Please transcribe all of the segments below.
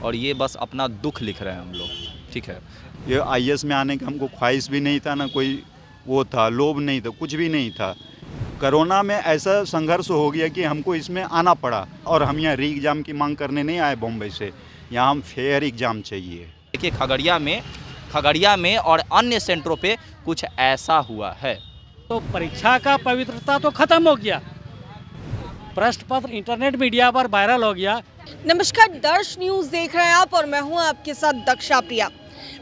और ये बस अपना दुख लिख रहे हैं हम लोग, ठीक है। ये आईएएस में आने का हमको ख्वाहिश भी नहीं था, ना कोई वो था, लोभ नहीं था, कुछ भी नहीं था। कोरोना में ऐसा संघर्ष हो गया कि हमको इसमें आना पड़ा, और हम यहाँ री एग्ज़ाम की मांग करने नहीं आए बॉम्बे से, यहाँ हम फेयर एग्ज़ाम चाहिए। देखिए खगड़िया में और अन्य सेंटरों पे कुछ ऐसा हुआ है। तो परीक्षा का पवित्रता तो खत्म हो गया, प्रश्न पत्र इंटरनेट मीडिया पर वायरल हो गया। नमस्कार, दर्श न्यूज देख रहे हैं आप और मैं हूं आपके साथ दक्षा प्रिया।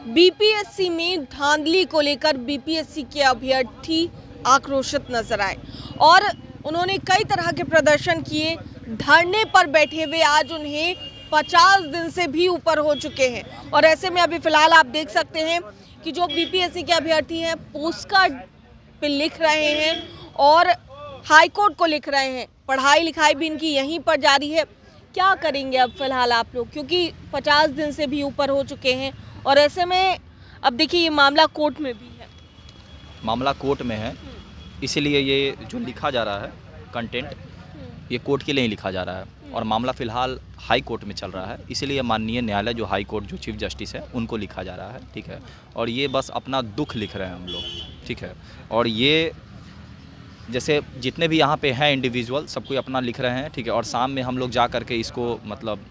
बीपीएससी में धांधली को लेकर बीपीएससी के अभ्यर्थी आक्रोशित नजर आए और उन्होंने कई तरह के प्रदर्शन किए। धरने पर बैठे हुए आज उन्हें 50 दिन से भी ऊपर हो चुके हैं और ऐसे में अभी फिलहाल आप देख सकते हैं कि जो बीपीएससी के अभ्यर्थी हैं पोस्ट कार्ड पे लिख रहे हैं और हाई कोर्ट को लिख रहे हैं। पढ़ाई लिखाई भी इनकी यहीं पर जारी है। क्या करेंगे अब फिलहाल आप लोग, क्योंकि 50 दिन से भी ऊपर हो चुके हैं और ऐसे में अब देखिए ये मामला कोर्ट में भी है। मामला कोर्ट में है, इसीलिए ये जो लिखा जा रहा है कंटेंट ये कोर्ट के लिए ही लिखा जा रहा है और मामला फ़िलहाल हाई कोर्ट में चल रहा है, इसीलिए माननीय न्यायालय जो हाई कोर्ट जो चीफ जस्टिस है उनको लिखा जा रहा है, ठीक है। और ये बस अपना दुख लिख रहे हैं हम लोग, ठीक है। और ये जैसे जितने भी यहाँ पे हैं इंडिविजुअल सब कोई अपना लिख रहे हैं, ठीक है। और शाम में हम लोग जा कर के इसको मतलब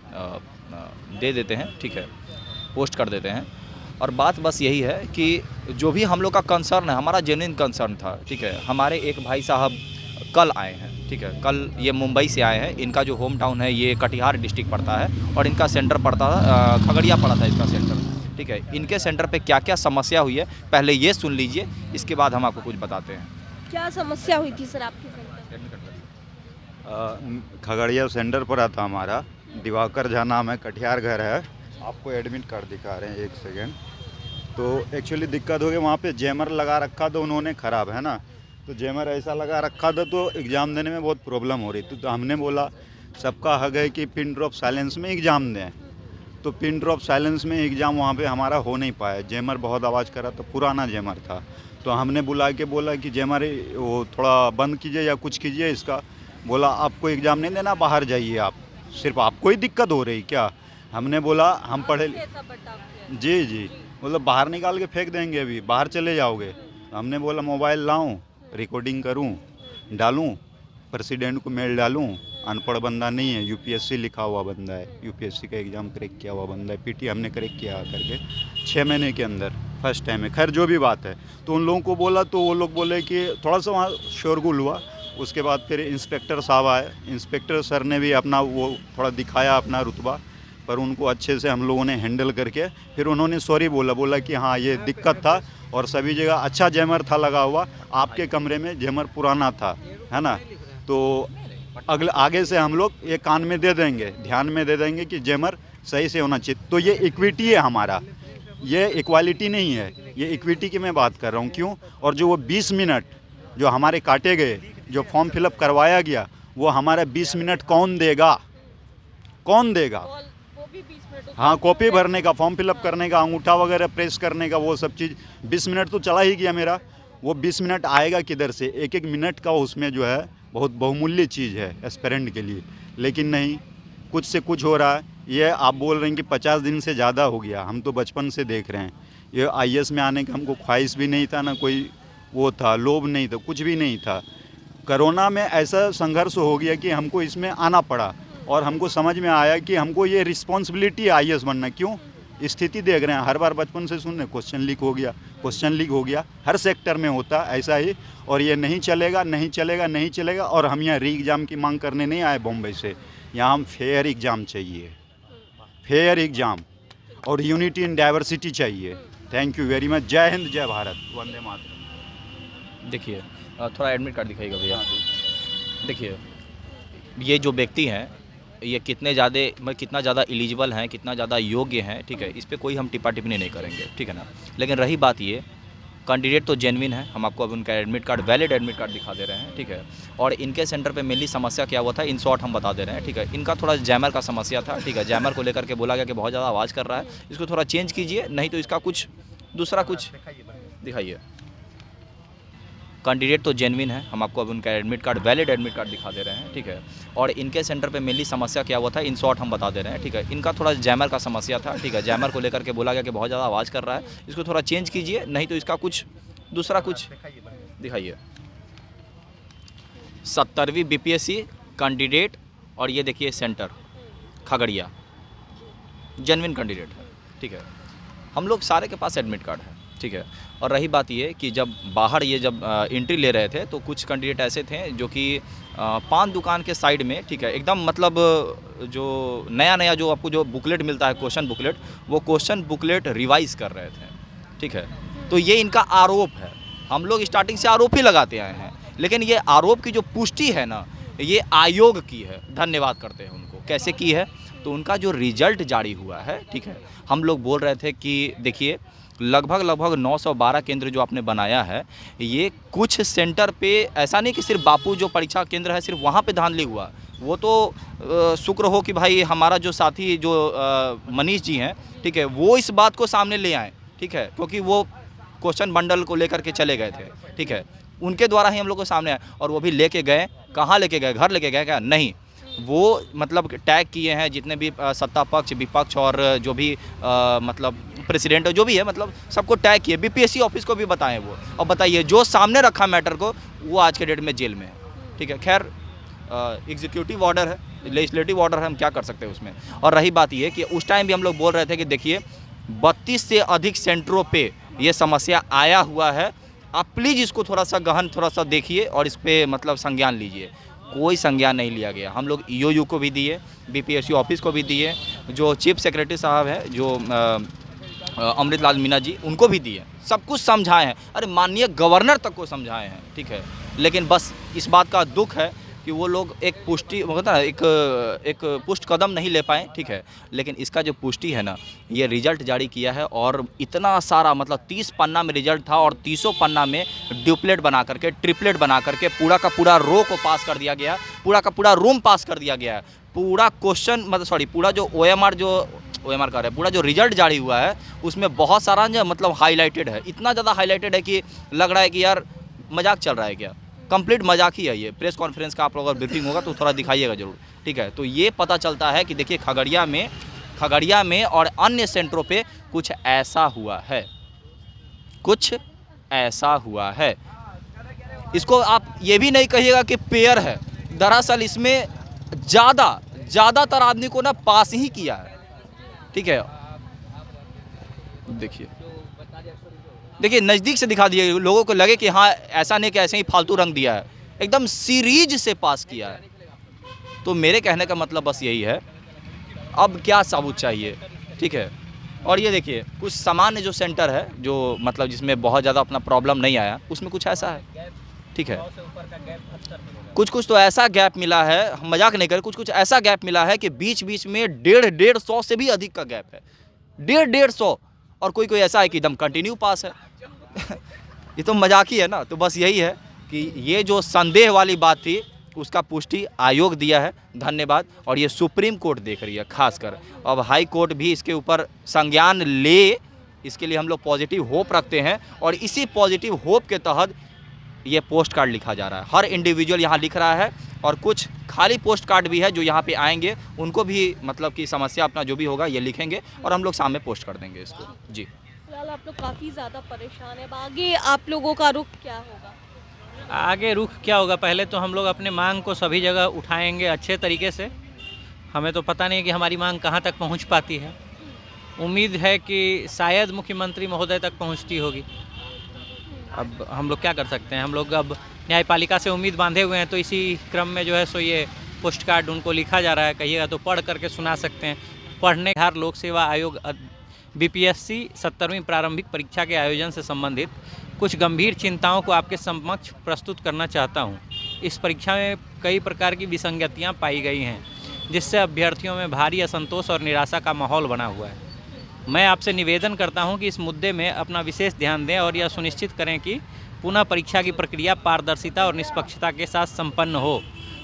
दे देते हैं, ठीक है, पोस्ट कर देते हैं। और बात बस यही है कि जो भी हम लोग का कंसर्न है, हमारा जेन्युइन कंसर्न था, ठीक है। हमारे एक भाई साहब कल आए हैं, ठीक है, कल ये मुंबई से आए हैं। इनका जो होम टाउन है ये कटिहार डिस्ट्रिक्ट पड़ता है और इनका सेंटर पड़ता था खगड़िया पड़ा था इसका सेंटर, ठीक है। इनके सेंटर पे क्या क्या समस्या हुई है पहले ये सुन लीजिए, इसके बाद हम आपको कुछ बताते हैं। क्या समस्या हुई थी सर आपके सेंटर? खगड़िया सेंटर पर आता हमारा, दिवाकर झा नाम है, कटिहार घर है। आपको एडमिट कार्ड दिखा रहे हैं, एक सेकेंड। तो एक्चुअली दिक्कत हो गई, वहाँ पे जैमर लगा रखा तो उन्होंने ख़राब है ना, तो जैमर ऐसा लगा रखा था तो एग्ज़ाम देने में बहुत प्रॉब्लम हो रही थी। तो हमने बोला सबका हक है कि पिन ड्रॉप साइलेंस में एग्ज़ाम दें, तो पिन ड्रॉप साइलेंस में एग्ज़ाम वहाँ पे हमारा हो नहीं पाया। जैमर बहुत आवाज़ करा, तो पुराना जैमर था, तो हमने बुला के बोला कि जैमर वो थोड़ा बंद कीजिए या कुछ कीजिए इसका। बोला आपको एग्ज़ाम नहीं देना, बाहर जाइए आप, सिर्फ आपको ही दिक्कत हो रही क्या? हमने बोला हम पढ़े, जी मतलब बाहर निकाल के फेंक देंगे, अभी बाहर चले जाओगे। हमने बोला मोबाइल लाऊं, रिकॉर्डिंग करूं, डालूं, प्रेसिडेंट को मेल डालूं। अनपढ़ बंदा नहीं है, यूपीएससी लिखा हुआ बंदा है, यूपीएससी का एग्ज़ाम क्रैक किया हुआ बंदा है। पीटी हमने क्रैक किया करके 6 महीने के अंदर, फर्स्ट टाइम है। खैर जो भी बात है, तो उन लोगों को बोला तो वो लोग बोले कि थोड़ा सा वहाँ शोरगुल हुआ। उसके बाद फिर इंस्पेक्टर साहब आए, इंस्पेक्टर सर ने भी अपना वो थोड़ा दिखाया अपना रुतबा, पर उनको अच्छे से हम लोगों ने हैंडल करके फिर उन्होंने सॉरी बोला कि हाँ ये दिक्कत था और सभी जगह अच्छा जैमर था लगा हुआ, आपके कमरे में जैमर पुराना था, है ना। तो आगे से हम लोग ये कान में दे देंगे, ध्यान में दे देंगे कि जैमर सही से होना चाहिए। तो ये इक्विटी है हमारा, ये इक्वालिटी नहीं है, ये इक्विटी की मैं बात कर रहा हूँ। क्यों? और जो वो 20 मिनट जो हमारे काटे गए, जो फॉर्म फिलअप करवाया गया, वो हमारा 20 मिनट कौन देगा? हाँ, कॉपी भरने का, फॉर्म फिलअप करने का, अंगूठा वगैरह प्रेस करने का, वो सब चीज़ 20 मिनट तो चला ही गया मेरा। वो 20 मिनट आएगा किधर से? एक एक मिनट का उसमें जो है बहुत बहुमूल्य चीज़ है एस्पिरेंट के लिए, लेकिन नहीं, कुछ से कुछ हो रहा है। ये आप बोल रहे हैं कि 50 दिन से ज़्यादा हो गया, हम तो बचपन से देख रहे हैं। ये आईएएस में आने का हमको ख्वाहिश भी नहीं था, ना कोई वो था, लोभ नहीं था, कुछ भी नहीं था। कोरोना में ऐसा संघर्ष हो गया कि हमको इसमें आना पड़ा और हमको समझ में आया कि हमको ये रिस्पॉन्सिबिलिटी आईएएस बनना। क्यों? स्थिति देख रहे हैं, हर बार बचपन से सुन रहे क्वेश्चन लीक हो गया, हर सेक्टर में होता ऐसा ही। और ये नहीं चलेगा। और हम यहाँ री एग्ज़ाम की मांग करने नहीं आए बॉम्बे से, यहाँ हम फेयर एग्ज़ाम चाहिए, फेयर एग्ज़ाम और यूनिटी इन डाइवर्सिटी चाहिए। Thank you very much. जय हिंद, जय भारत, वंदे मातरम। देखिए थोड़ा एडमिट कार्ड दिखाइएगा भैया। देखिए ये जो व्यक्ति हैं ये कितना ज़्यादा एलिजिबल हैं, कितना ज़्यादा योग्य हैं, ठीक है, इस पर कोई हम टिप्पा टिप्पणी नहीं करेंगे, ठीक है ना। लेकिन रही बात ये, कैंडिडेट तो जेन्युइन है, हम आपको अब उनका admit card, valid admit card दिखा दे रहे हैं, ठीक है। और इनके सेंटर पे मेनली समस्या क्या हुआ था, इन शॉर्ट हम बता दे रहे हैं, ठीक है। इनका थोड़ा जैमर का समस्या था, ठीक है। जैमर को लेकर के बोला गया कि बहुत ज़्यादा आवाज़ कर रहा है, इसको थोड़ा चेंज कीजिए, नहीं तो इसका कुछ दूसरा कुछ दिखाइए। कैंडिडेट तो जेन्युइन है, हम आपको अब उनका admit card, valid admit card दिखा दे रहे हैं, ठीक है। और इनके सेंटर पे मेनली समस्या क्या हुआ था, इन शॉर्ट हम बता दे रहे हैं, ठीक है। इनका थोड़ा जैमर का समस्या था, ठीक है। जैमर को लेकर के बोला गया कि बहुत ज़्यादा आवाज़ कर रहा है, इसको थोड़ा चेंज कीजिए, नहीं तो इसका कुछ दूसरा कुछ दिखाइए। 70वीं BPSC कैंडिडेट, और ये देखिए सेंटर खगड़िया, जेन्युइन कैंडिडेट है, ठीक है। हम लोग सारे के पास एडमिट कार्ड है, ठीक है। और रही बात ये कि जब बाहर ये जब एंट्री ले रहे थे तो कुछ कैंडिडेट ऐसे थे जो कि पान दुकान के साइड में, ठीक है, एकदम मतलब जो नया जो आपको जो बुकलेट मिलता है, क्वेश्चन बुकलेट, वो क्वेश्चन बुकलेट रिवाइज कर रहे थे, ठीक है। तो ये इनका आरोप है, हम लोग स्टार्टिंग से आरोप ही लगाते आए हैं, लेकिन ये आरोप की जो पुष्टि है ना, ये आयोग की है, धन्यवाद करते हैं उनको। कैसे की है, तो उनका जो रिजल्ट जारी हुआ है, ठीक है। हम लोग बोल रहे थे कि देखिए लगभग 912 केंद्र जो आपने बनाया है, ये कुछ सेंटर पे ऐसा नहीं कि सिर्फ बापू जो परीक्षा केंद्र है सिर्फ वहाँ पे धांधली हुआ, वो तो शुक्र हो कि भाई हमारा जो साथी जो मनीष जी हैं, ठीक है, वो इस बात को सामने ले आए, ठीक है, क्योंकि वो क्वेश्चन बंडल को लेकर के चले गए थे, ठीक है। उनके द्वारा ही हम लोग को सामने आए, और वो भी लेके गए, कहाँ लेके गए, घर लेके गए क्या, नहीं, वो मतलब टैग किए हैं जितने भी सत्ता पक्ष, विपक्ष और जो भी मतलब प्रेसिडेंट जो भी है, मतलब सबको टैग किए, BPSC ऑफिस को भी बताएं वो। और बताइए जो सामने रखा मैटर को, वो आज के डेट में जेल में है, ठीक है। खैर एग्जीक्यूटिव ऑर्डर है, लेजिस्लेटिव ऑर्डर है, हम क्या कर सकते हैं उसमें। और रही बात ये कि उस टाइम भी हम लोग बोल रहे थे कि देखिए 32 से अधिक सेंटरों पे ये समस्या आया हुआ है, आप प्लीज़ इसको थोड़ा सा गहन थोड़ा सा देखिए और इस पर मतलब संज्ञान लीजिए। कोई संज्ञान नहीं लिया गया। हम लोग EOU को भी दिए, BPSC ऑफिस को भी दिए, जो चीफ सेक्रेटरी साहब है जो अमृतलाल मीना जी, उनको भी दिए, सब कुछ समझाए हैं, अरे माननीय गवर्नर तक को समझाए हैं, ठीक है। लेकिन बस इस बात का दुख है कि वो लोग एक पुष्टि होता है, एक पुष्ट कदम नहीं ले पाए, ठीक है। लेकिन इसका जो पुष्टि है ना, ये रिजल्ट जारी किया है, और इतना सारा मतलब 30 पन्ना में रिजल्ट था, और 30 पन्ना में ड्यूप्लेट बना करके, ट्रिपलेट बना करके पूरा का पूरा रो को पास कर दिया गया, पूरा का पूरा रूम पास कर दिया गया है। पूरा क्वेश्चन मतलब सॉरी पूरा जो OMR का है, पूरा जो रिजल्ट जारी हुआ है उसमें बहुत सारा जो मतलब हाईलाइटेड है, इतना ज़्यादा हाईलाइटेड है कि लग रहा है कि यार मजाक चल रहा है क्या, कंप्लीट मजाक ही है ये। प्रेस कॉन्फ्रेंस का आप लोग अगर ब्रीफिंग होगा तो थोड़ा दिखाइएगा जरूर, ठीक है। तो ये पता चलता है कि देखिए खगड़िया में और अन्य सेंटरों पे कुछ ऐसा हुआ है, इसको आप ये भी नहीं कहिएगा कि पेयर है, दरअसल इसमें ज़्यादातर आदमी को ना पास ही किया है, ठीक है। देखिए नज़दीक से दिखा दिए, लोगों को लगे कि हाँ ऐसा नहीं कि ऐसे ही फालतू रंग दिया है, एकदम सीरीज से पास किया है। तो मेरे कहने का मतलब बस यही है, अब क्या सबूत चाहिए, ठीक है। और ये देखिए कुछ सामान्य जो सेंटर है, जो मतलब जिसमें बहुत ज़्यादा अपना प्रॉब्लम नहीं आया, उसमें कुछ ऐसा है, ठीक है। कुछ तो ऐसा गैप मिला है, हम मजाक नहीं करें, कुछ ऐसा गैप मिला है कि बीच में 150 से भी अधिक का गैप है, 150, और कोई ऐसा है कि एकदम कंटिन्यू पास है। ये तो मजाक ही है ना। तो बस यही है कि ये जो संदेह वाली बात थी उसका पुष्टि आयोग दिया है, धन्यवाद। और ये सुप्रीम कोर्ट देख रही है खासकर, अब हाई कोर्ट भी इसके ऊपर संज्ञान ले, इसके लिए हम लोग पॉजिटिव होप रखते हैं। और इसी पॉजिटिव होप के तहत ये पोस्ट कार्ड लिखा जा रहा है, हर इंडिविजुअल यहाँ लिख रहा है, और कुछ खाली पोस्ट कार्ड भी है जो यहाँ पे आएंगे, उनको भी मतलब कि समस्या अपना जो भी होगा ये लिखेंगे और हम लोग सामने पोस्ट कर देंगे इसको। जी फिलहाल आप लोग काफ़ी ज़्यादा परेशान है, आगे आप लोगों का रुख क्या होगा? आगे रुख क्या होगा, पहले तो हम लोग अपने मांग को सभी जगह उठाएंगे अच्छे तरीके से। हमें तो पता नहीं कि हमारी मांग कहाँ तक पहुँच पाती है, उम्मीद है कि शायद मुख्यमंत्री महोदय तक पहुँचती होगी। अब हम लोग क्या कर सकते हैं, हम लोग अब न्यायपालिका से उम्मीद बांधे हुए हैं, तो इसी क्रम में जो है सो ये पोस्ट कार्ड उनको लिखा जा रहा है। कहिएगा तो पढ़ करके सुना सकते हैं। पढ़ने बिहार लोक सेवा आयोग BPSC 70वीं प्रारंभिक परीक्षा के आयोजन से संबंधित कुछ गंभीर चिंताओं को आपके समक्ष प्रस्तुत करना चाहता हूं। इस परीक्षा में कई प्रकार की विसंगतियां पाई गई हैं, जिससे अभ्यर्थियों में भारी असंतोष और निराशा का माहौल बना हुआ है। मैं आपसे निवेदन करता हूं कि इस मुद्दे में अपना विशेष ध्यान दें और यह सुनिश्चित करें कि पुनः परीक्षा की प्रक्रिया पारदर्शिता और निष्पक्षता के साथ संपन्न हो।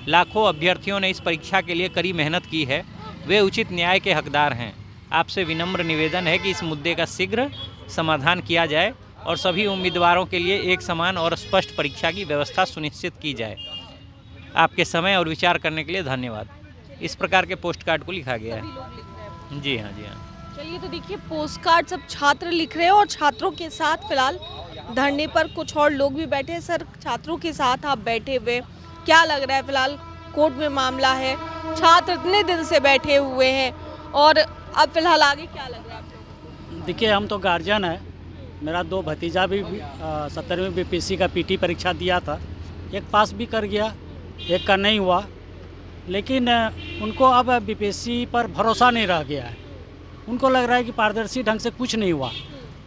लाखों अभ्यर्थियों ने इस परीक्षा के लिए कड़ी मेहनत की है, वे उचित न्याय के हकदार हैं। आपसे विनम्र निवेदन है कि इस मुद्दे का शीघ्र समाधान किया जाए और सभी उम्मीदवारों के लिए एक समान और स्पष्ट परीक्षा की व्यवस्था सुनिश्चित की जाए। आपके समय और विचार करने के लिए धन्यवाद। इस प्रकार के पोस्ट कार्ड को लिखा गया है। जी हाँ, जी हाँ। चलिए, तो देखिए पोस्ट कार्ड सब छात्र लिख रहे हैं और छात्रों के साथ फिलहाल धरने पर कुछ और लोग भी बैठे हैं। सर, छात्रों के साथ आप बैठे हुए, क्या लग रहा है? फिलहाल कोर्ट में मामला है, छात्र इतने दिन से बैठे हुए हैं और अब फिलहाल आगे क्या लग रहा है आपको? देखिए, हम तो गार्जियन है। मेरा 2 भतीजा भी 17वीं बीपीएससी का पीटी परीक्षा दिया था। एक पास भी कर गया, एक का नहीं हुआ। लेकिन उनको अब बीपीएससी पर भरोसा नहीं रह गया है। उनको लग रहा है कि पारदर्शी ढंग से कुछ नहीं हुआ।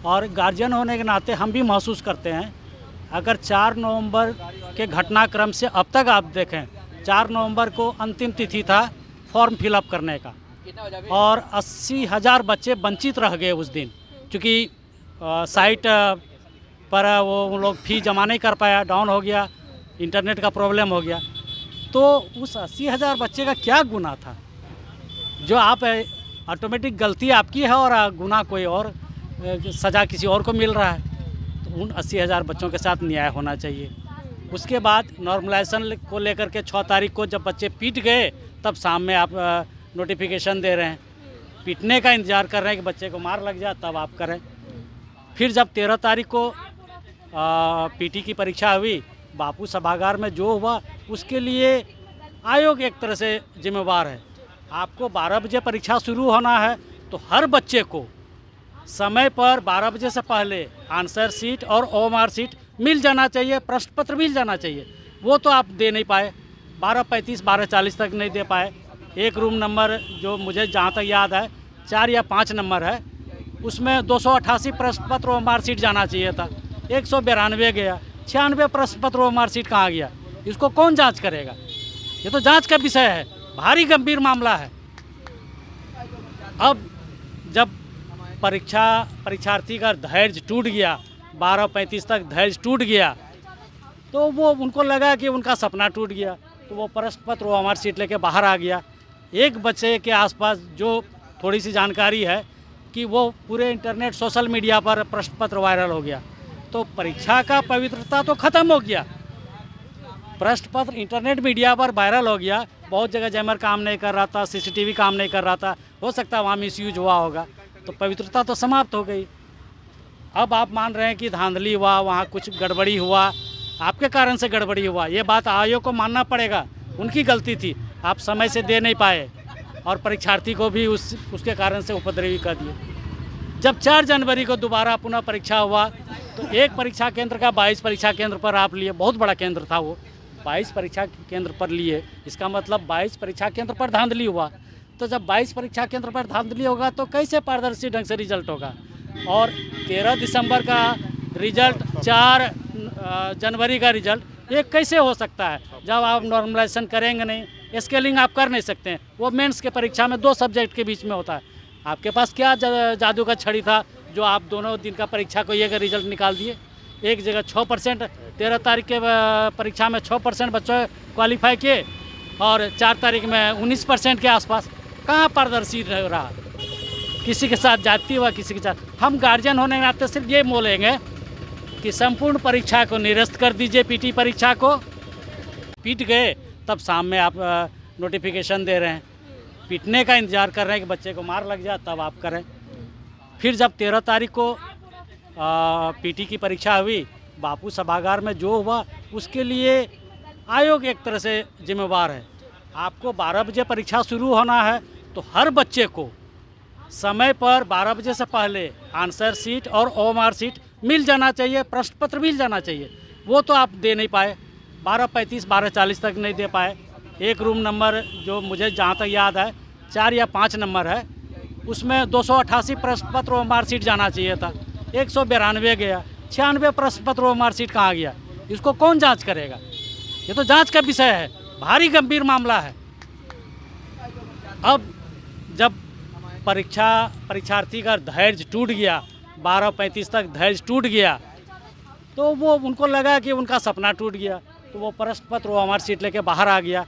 और गार्जियन होने के नाते हम भी महसूस करते हैं, अगर 4 नवंबर के घटनाक्रम से अब तक आप देखें, 4 नवंबर को अंतिम तिथि था फॉर्म फिलअप करने का, और 80,000 बच्चे वंचित रह गए उस दिन, क्योंकि साइट पर वो लोग फी जमा नहीं कर पाया, डाउन हो गया, इंटरनेट का प्रॉब्लम हो गया। तो उस 80,000 बच्चे का क्या गुनाह था जो आप ऑटोमेटिक गलती आपकी है और गुनाह कोई और, सज़ा किसी और को मिल रहा है? तो उन 80,000 बच्चों के साथ न्याय होना चाहिए। उसके बाद नॉर्मलाइजेशन को लेकर के 6 तारीख को जब बच्चे पीट गए, तब शाम में आप नोटिफिकेशन दे रहे हैं। पीटने का इंतज़ार कर रहे हैं कि बच्चे को मार लग जाए, तब आप करें। फिर जब 13 तारीख को पीटी की परीक्षा हुई, बापू सभागार में जो हुआ उसके लिए आयोग एक तरह से जिम्मेवार है। आपको 12 बजे परीक्षा शुरू होना है, तो हर बच्चे को समय पर 12 बजे से पहले आंसर शीट और ओएमआर शीट मिल जाना चाहिए, प्रश्न पत्र मिल जाना चाहिए। वो तो आप दे नहीं पाए, 12:35 12:40 तक नहीं दे पाए। एक रूम नंबर जो मुझे जहाँ तक याद है 4 या 5 नंबर है, उसमें 288 प्रश्न पत्र ओएमआर शीट जाना चाहिए था, 192 गया। 96 प्रश्न पत्र ओएमआर शीट कहाँ गया? इसको कौन जांच करेगा? ये तो जांच का विषय है, भारी गंभीर मामला है। अब जब परीक्षार्थी का धैर्य टूट गया, 12:35 तक धैर्य टूट गया, तो वो उनको लगा कि उनका सपना टूट गया, तो वो प्रश्न पत्र ओएमआर शीट लेके बाहर आ गया। एक बच्चे के आसपास जो थोड़ी सी जानकारी है कि वो पूरे इंटरनेट सोशल मीडिया पर प्रश्न पत्र वायरल हो गया, तो परीक्षा का पवित्रता तो ख़त्म हो गया। प्रश्न पत्र इंटरनेट मीडिया पर वायरल हो गया, बहुत जगह जैमर काम नहीं कर रहा था, सीसीटीवी काम नहीं कर रहा था, हो सकता है वहाँ मिसयूज हुआ होगा, तो पवित्रता तो समाप्त हो गई। अब आप मान रहे हैं कि धांधली हुआ, वहाँ कुछ गड़बड़ी हुआ, आपके कारण से गड़बड़ी हुआ। ये बात आयोग को मानना पड़ेगा, उनकी गलती थी, आप समय से दे नहीं पाए और परीक्षार्थी को भी उसके कारण से उपद्रवी कर दिए। जब 4 जनवरी को दोबारा पुनः परीक्षा हुआ, तो एक परीक्षा केंद्र का 22 परीक्षा केंद्र पर आप लिए, बहुत बड़ा केंद्र था वो, 22 परीक्षा केंद्र पर लिए, इसका मतलब 22 परीक्षा केंद्र पर धांधली हुआ। तो जब 22 परीक्षा केंद्र पर धांधली होगा तो कैसे पारदर्शी ढंग से रिजल्ट होगा? और 13 दिसंबर का रिजल्ट, 4 जनवरी का रिजल्ट, ये कैसे हो सकता है जब आप नॉर्मलाइजेशन करेंगे नहीं, स्केलिंग आप कर नहीं सकते हैं। वो मेंस के परीक्षा में 2 सब्जेक्ट के बीच में होता है। आपके पास क्या जादू का छड़ी था जो आप दोनों दिन का परीक्षा को ये रिजल्ट निकाल दिए? एक जगह 6%, 13 तारीख के परीक्षा में 6% बच्चों क्वालिफाई किए और 4 तारीख में 19% के आसपास। कहाँ पारदर्शी रहा? किसी के साथ जाती हुआ, किसी के साथ। हम गार्जियन होने के नाते सिर्फ ये बोलेंगे कि संपूर्ण परीक्षा को निरस्त कर दीजिए। पीटी परीक्षा को पीट गए, तब शाम में आप नोटिफिकेशन दे रहे हैं। पीटने का इंतज़ार कर रहे हैं कि बच्चे को मार लग जाए, तब आप करें। फिर जब 13 तारीख को पीटी की परीक्षा हुई, बापू सभागार में जो हुआ उसके लिए आयोग एक तरह से जिम्मेवार है। आपको 12 बजे परीक्षा शुरू होना है, तो हर बच्चे को समय पर 12 बजे से पहले आंसर शीट और ओएमआर शीट मिल जाना चाहिए, प्रश्न पत्र मिल जाना चाहिए। वो तो आप दे नहीं पाए, 12:35 12:40 तक नहीं दे पाए। एक रूम नंबर जो मुझे जहाँ तक याद है 4 या 5 नंबर है, उसमें 288 प्रश्न पत्र ओएमआर शीट जाना चाहिए था, 192 गया। 96 प्रश्न पत्र ओएमआर शीट कहाँ गया? इसको कौन जांच करेगा? ये तो जांच का विषय है, भारी गंभीर मामला है। अब जब परीक्षार्थी का धैर्य टूट गया, 12:35 तक धैर्य टूट गया, तो वो उनको लगा कि उनका सपना टूट गया, तो वो प्रश्न पत्र ओएमआर शीट लेके बाहर आ गया।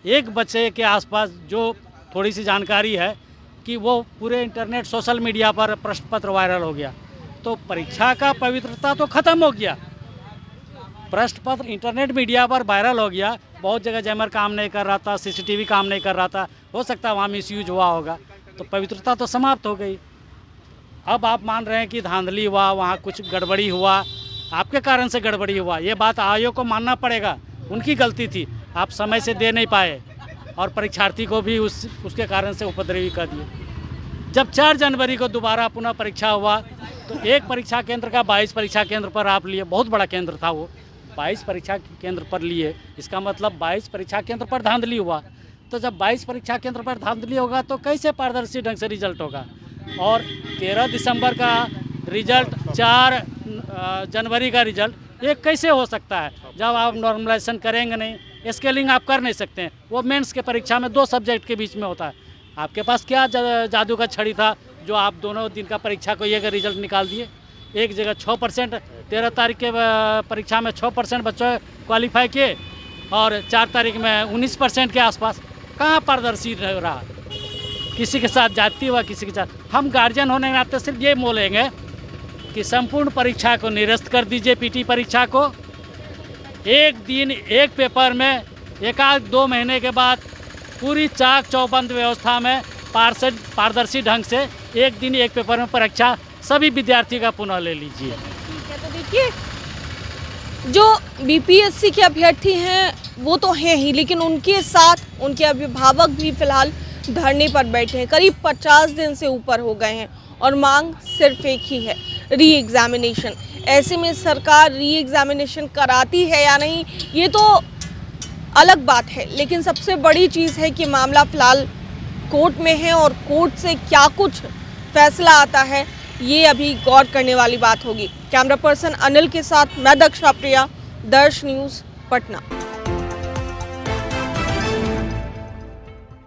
एक बच्चे के आसपास जो थोड़ी सी जानकारी है कि वो पूरे इंटरनेट सोशल मीडिया पर प्रश्न पत्र वायरल हो गया, तो परीक्षा का पवित्रता तो खत्म हो गया। प्रश्न पत्र इंटरनेट मीडिया पर वायरल हो गया, बहुत जगह जैमर काम नहीं कर रहा था, सीसीटीवी काम नहीं कर रहा था, हो सकता है वहाँ मिसयूज हुआ होगा, तो पवित्रता तो समाप्त हो गई। अब आप मान रहे हैं कि धांधली हुआ, वहाँ कुछ गड़बड़ी हुआ, आपके कारण से गड़बड़ी हुआ, ये बात आयोग को मानना पड़ेगा, उनकी गलती थी, आप समय से दे नहीं पाए और परीक्षार्थी को भी उसके कारण से उपद्रवी कर दिए। जब 4 जनवरी को दोबारा पुनः परीक्षा हुआ तो एक परीक्षा केंद्र का 22 परीक्षा केंद्र पर आप लिए, बहुत बड़ा केंद्र था वो, 22 परीक्षा केंद्र पर लिए, इसका मतलब 22 परीक्षा केंद्र पर धांधली हुआ। तो जब 22 परीक्षा केंद्र पर धांधली होगा तो कैसे पारदर्शी ढंग से रिजल्ट होगा? और 13 दिसंबर का रिजल्ट, 4 जनवरी का रिजल्ट, ये कैसे हो सकता है जब आप नॉर्मलाइजेशन करेंगे नहीं, स्केलिंग आप कर नहीं सकते हैं। वो मेंस के परीक्षा में 2 सब्जेक्ट के बीच में होता है। आपके पास क्या जादू का छड़ी था जो आप दोनों दिन का परीक्षा को ये रिजल्ट निकाल दिए? एक जगह 6%, 13 तारीख के परीक्षा में 6% बच्चों क्वालिफाई किए और 4 तारीख में 19% के आसपास। कहाँ पारदर्शी रहा? किसी के साथ जाती हुआ, किसी के साथ। हम गार्जियन होने के नाते सिर्फ ये बोलेंगे कि संपूर्ण परीक्षा को निरस्त कर दीजिए, पीटी परीक्षा को। एक दिन एक पेपर में 1-2 महीने के बाद पूरी चाक चौबंद व्यवस्था में पारदर्शी ढंग से एक दिन एक पेपर में परीक्षा सभी विद्यार्थी का पुनः ले लीजिए। ठीक है, तो देखिए जो बीपीएससी के अभ्यर्थी हैं वो तो हैं ही, लेकिन उनके साथ उनके अभिभावक भी फिलहाल धरने पर बैठे हैं। करीब 50 दिन से ऊपर हो गए हैं और मांग सिर्फ एक ही है, री एग्जामिनेशन। ऐसे में सरकार री एग्जामिनेशन कराती है या नहीं ये तो अलग बात है, लेकिन सबसे बड़ी चीज़ है कि मामला फिलहाल कोर्ट में है और कोर्ट से क्या कुछ फैसला आता है ये अभी गौर करने वाली बात होगी। कैमरा पर्सन अनिल के साथ मैं दक्षा प्रिया, दर्श न्यूज़, पटना।